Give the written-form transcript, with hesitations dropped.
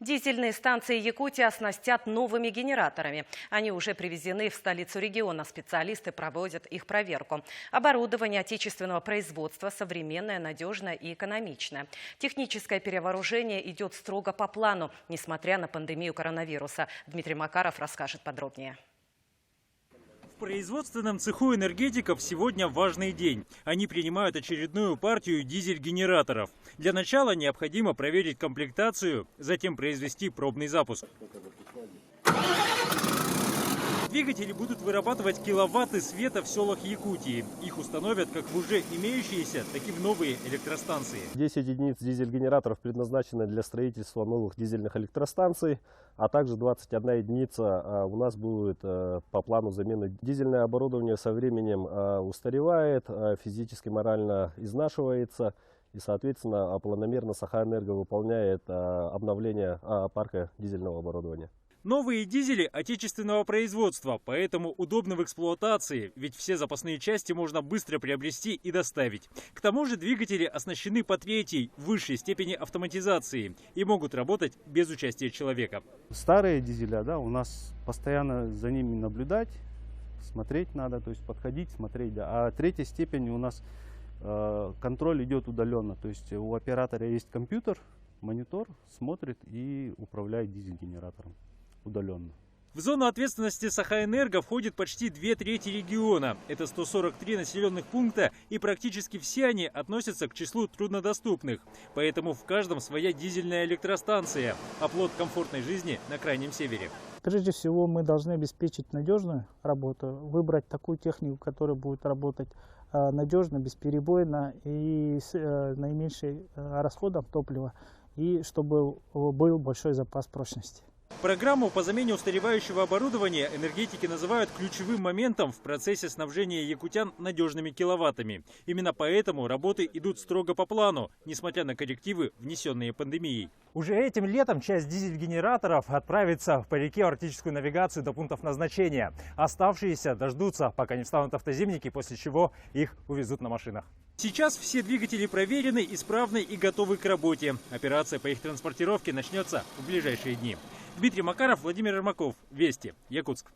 Дизельные станции Якутии оснастят новыми генераторами. Они уже привезены в столицу региона. Специалисты проводят их проверку. Оборудование отечественного производства современное, надежное и экономичное. Техническое перевооружение идет строго по плану, несмотря на пандемию коронавируса. Дмитрий Макаров расскажет подробнее. В производственном цеху энергетиков сегодня важный день. Они принимают очередную партию дизель-генераторов. Для начала необходимо проверить комплектацию, затем произвести пробный запуск. Двигатели будут вырабатывать киловатты света в селах Якутии. Их установят как в уже имеющиеся, так и в новые электростанции. 10 единиц дизель-генераторов предназначены для строительства новых дизельных электростанций, а также 21 единица у нас будет по плану замены. Дизельное оборудование со временем устаревает, физически, морально изнашивается. И, соответственно, планомерно Сахаэнерго выполняет обновление парка дизельного оборудования. Новые дизели отечественного производства, поэтому удобны в эксплуатации, ведь все запасные части можно быстро приобрести и доставить. К тому же двигатели оснащены по третьей, высшей степени автоматизации и могут работать без участия человека. Старые дизеля, у нас постоянно за ними наблюдать, смотреть надо, то есть подходить, смотреть. Да. А третья степень у нас контроль идет удаленно, то есть у оператора есть компьютер, монитор, смотрит и управляет дизель-генератором удаленно. В зону ответственности Сахаэнерго входит почти 2/3 региона. Это 143 населенных пункта, и практически все они относятся к числу труднодоступных. Поэтому в каждом своя дизельная электростанция, оплот комфортной жизни на Крайнем Севере. Прежде всего мы должны обеспечить надежную работу, выбрать такую технику, которая будет работать надежно, бесперебойно и с наименьшим расходом топлива, и чтобы был большой запас прочности. Программу по замене устаревающего оборудования энергетики называют ключевым моментом в процессе снабжения якутян надежными киловаттами. Именно поэтому работы идут строго по плану, несмотря на коррективы, внесенные пандемией. Уже этим летом часть дизель-генераторов отправится по реке в арктическую навигацию до пунктов назначения. Оставшиеся дождутся, пока не встанут автозимники, после чего их увезут на машинах. Сейчас все двигатели проверены, исправны и готовы к работе. Операция по их транспортировке начнется в ближайшие дни. Дмитрий Макаров, Владимир Ермаков. Вести. Якутск.